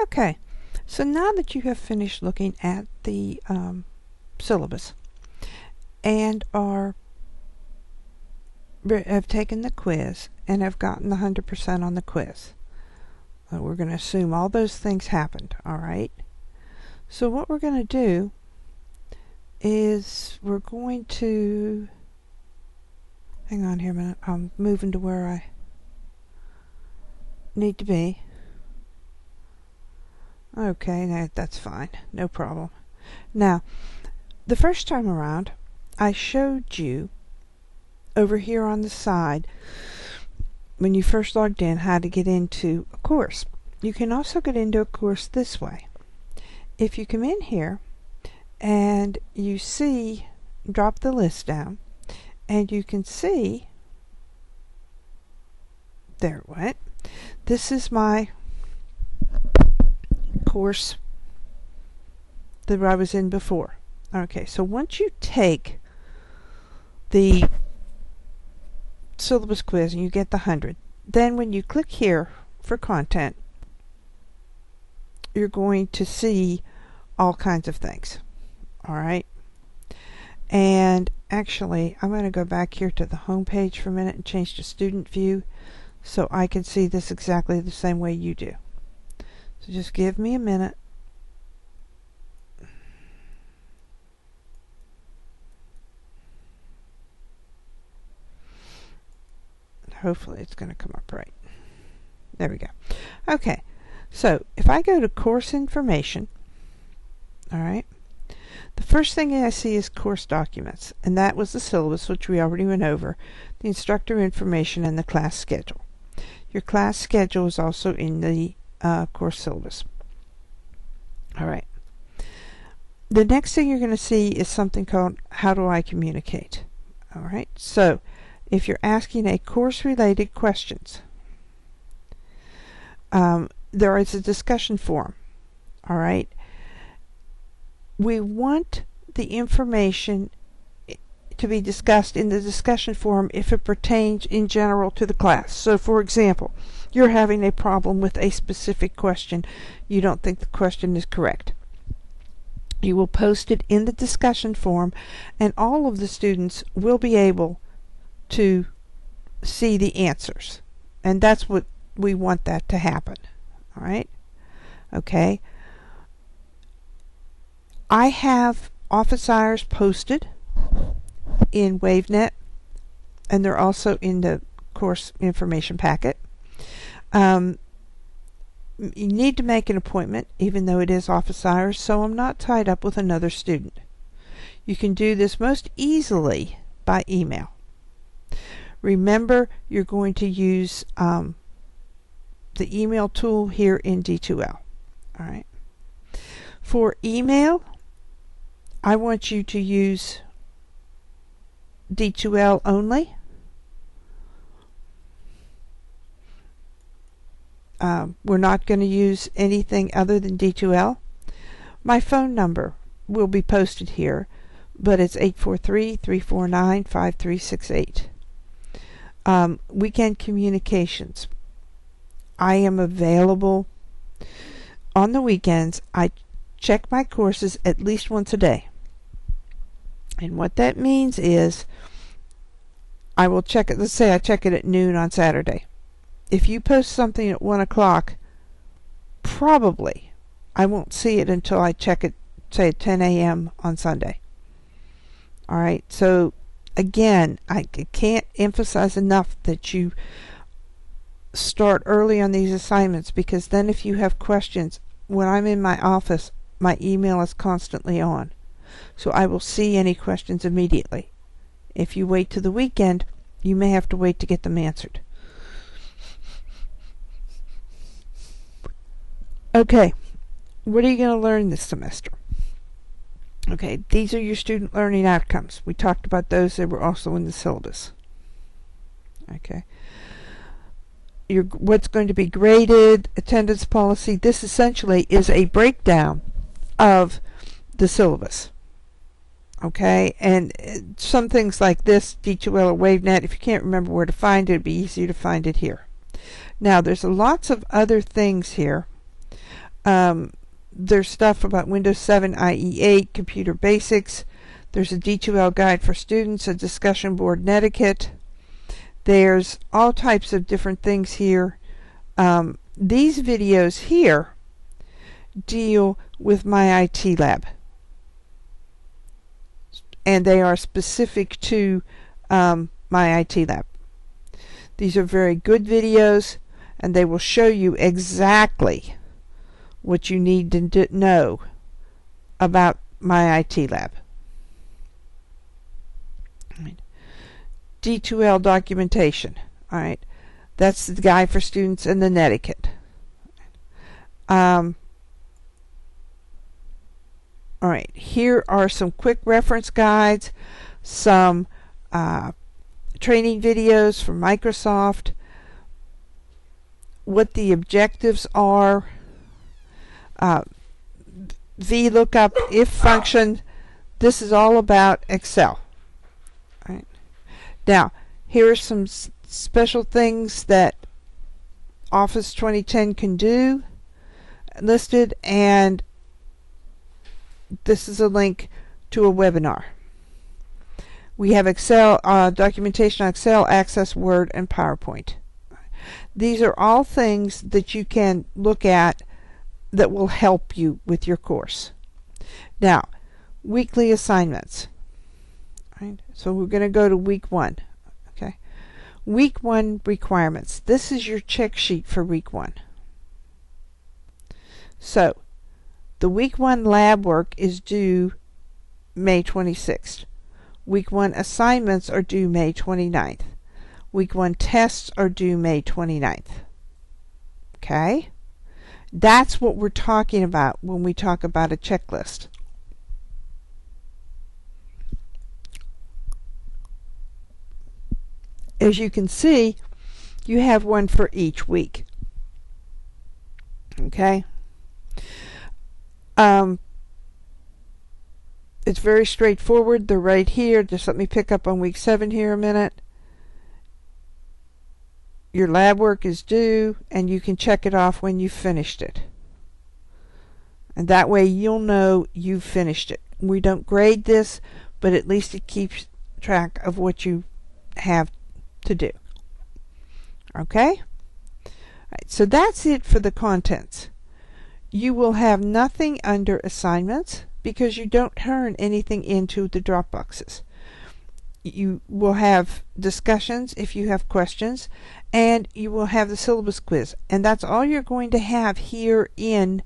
Okay, so now that you have finished looking at the syllabus and have taken the quiz and have gotten the 100% on the quiz, we're going to assume all those things happened, all right? So what we're going to do is we're going to, hang on here a minute, I'm moving to where I need to be. Okay, that's fine, no problem. Now, the first time around, I showed you over here on the side, when you first logged in, how to get into a course. You can also get into a course this way. If you come in here and you see, drop the list down, and you can see, there it went. This is my course that I was in before. Okay, so once you take the syllabus quiz and you get the 100, then when you click here for content, you're going to see all kinds of things. All right, and actually I'm going to go back here to the home page for a minute and change to student view so I can see this exactly the same way you do. So just give me a minute. Hopefully it's going to come up right. There we go. Okay, so if I go to course information, all right, the first thing I see is course documents, and that was the syllabus, which we already went over, the instructor information, and the class schedule. Your class schedule is also in the course syllabus. All right. The next thing you're going to see is something called How Do I Communicate? All right. So if you're asking a course-related questions, there is a discussion forum. All right. We want the information to be discussed in the discussion forum if it pertains in general to the class. So for example, you're having a problem with a specific question. You don't think the question is correct. You will post it in the discussion forum, and all of the students will be able to see the answers. And that's what we want that to happen. All right? Okay. I have office hours posted in WaveNet, and they're also in the course information packet. You need to make an appointment, even though it is office hours, so I'm not tied up with another student. You can do this most easily by email. Remember, you're going to use the email tool here in D2L. All right. For email, I want you to use D2L only. We're not going to use anything other than D2L. My phone number will be posted here, but it's 843-349-5368. Weekend communications. I am available on the weekends. I check my courses at least once a day. And what that means is I will check it. Let's say I check it at noon on Saturday. If you post something at 1 o'clock, probably I won't see it until I check it, say, at 10 a.m. on Sunday. All right. So again, I can't emphasize enough that you start early on these assignments, because then if you have questions, when I'm in my office, my email is constantly on. So I will see any questions immediately. If you wait to the weekend, you may have to wait to get them answered. Okay, what are you going to learn this semester? Okay, these are your student learning outcomes. We talked about those. They were also in the syllabus. Okay. What's going to be graded, attendance policy. This essentially is a breakdown of the syllabus. Okay, and some things like this, D2L or WaveNet, if you can't remember where to find it, it'd be easier to find it here. Now, there's lots of other things here There's stuff about Windows 7, IE8, computer basics. There's a D2L guide for students, a discussion board netiquette. There's all types of different things here. These videos here deal with MyItLab, and they are specific to MyItLab. These are very good videos, and they will show you exactly what you need to know about MyItLab. D2L documentation. All right, that's the guide for students and the netiquette. All right, here are some quick reference guides, some training videos from Microsoft, what the objectives are, VLOOKUP, if function. This is all about Excel. All right. Now, here are some special things that Office 2010 can do listed, and this is a link to a webinar. We have Excel, documentation on Excel, Access, Word, and PowerPoint. These are all things that you can look at that will help you with your course. Now, weekly assignments. Right? So we're going to go to week 1. Okay. Week 1 requirements. This is your check sheet for week 1. So, the week 1 lab work is due May 26th. Week 1 assignments are due May 29th. Week 1 tests are due May 29th. Okay? That's what we're talking about when we talk about a checklist. As you can see, you have one for each week. Okay? It's very straightforward. They're right here. Just let me pick up on week 7 here a minute. Your lab work is due, and you can check it off when you've finished it. And that way you'll know you've finished it. We don't grade this, but at least it keeps track of what you have to do. Okay? All right, so that's it for the contents. You will have nothing under assignments because you don't turn anything into the drop boxes. You will have discussions if you have questions, and you will have the syllabus quiz, and that's all you're going to have here in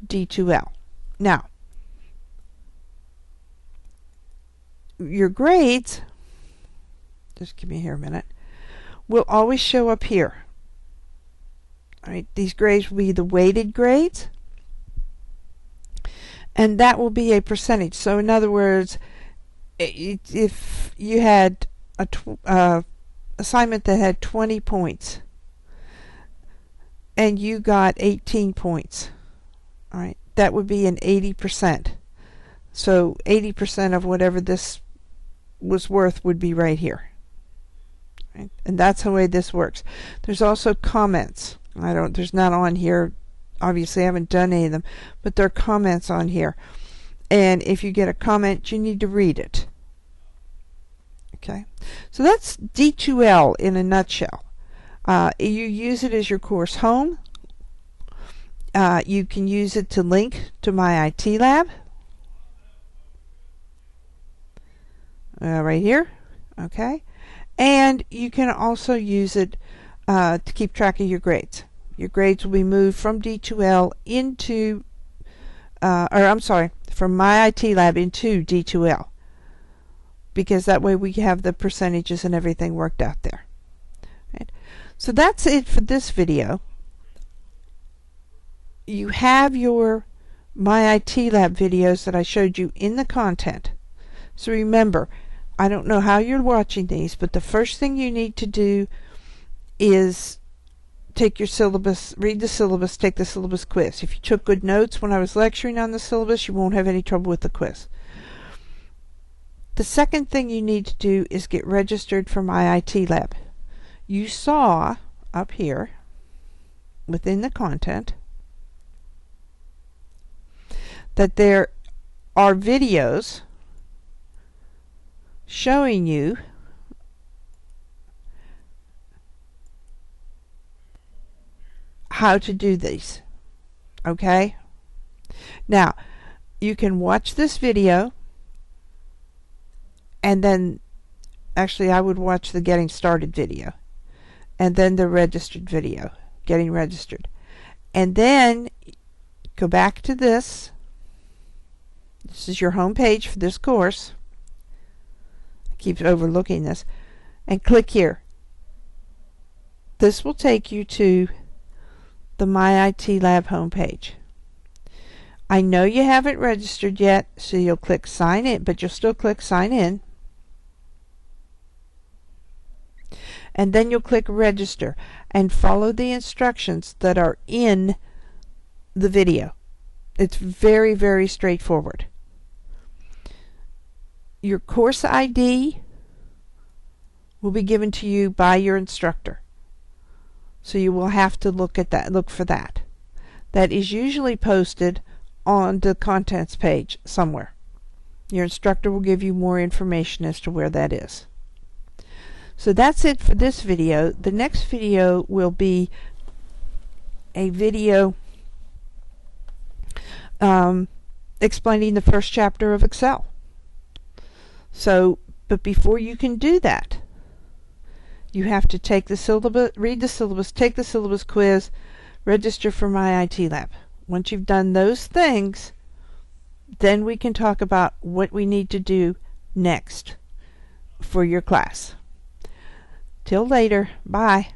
D2L. Now, your grades, just give me here a minute, will always show up here. All right, these grades will be the weighted grades, and that will be a percentage. So in other words, if you had a assignment that had 20 points and you got 18 points, all right, that would be an 80%. So 80% of whatever this was worth would be right here. Right? And that's the way this works. There's also comments. There's not on here. Obviously, I haven't done any of them, but there are comments on here. And if you get a comment, you need to read it. Okay, so that's D2L in a nutshell. You use it as your course home. You can use it to link to MyItLab. Right here. Okay, and you can also use it to keep track of your grades. Your grades will be moved from D2L into, from MyItLab into D2L, because that way we have the percentages and everything worked out there. Right. So that's it for this video. You have your MyItLab videos that I showed you in the content. So remember, I don't know how you're watching these, but the first thing you need to do is take your syllabus, read the syllabus, take the syllabus quiz. If you took good notes when I was lecturing on the syllabus, you won't have any trouble with the quiz. The second thing you need to do is get registered for MyItLab. You saw up here within the content that there are videos showing you how to do these. Okay? Now, you can watch this video, and then actually I would watch the getting started video, and then the registered video, getting registered, and then go back to this. This is your home page for this course. I keep overlooking this, and click here. This will take you to the MyItLab homepage. I know you haven't registered yet, so you'll click sign in, but you'll still click sign in. And then you'll click register and follow the instructions that are in the video. It's very, very straightforward. Your course ID will be given to you by your instructor. So you will have to look for that. That is usually posted on the contents page somewhere. Your instructor will give you more information as to where that is. So that's it for this video. The next video will be a video explaining the first chapter of Excel. So, but before you can do that, you have to take the syllabus, read the syllabus, take the syllabus quiz, register for MyItLab. Once you've done those things, then we can talk about what we need to do next for your class. Till later, bye.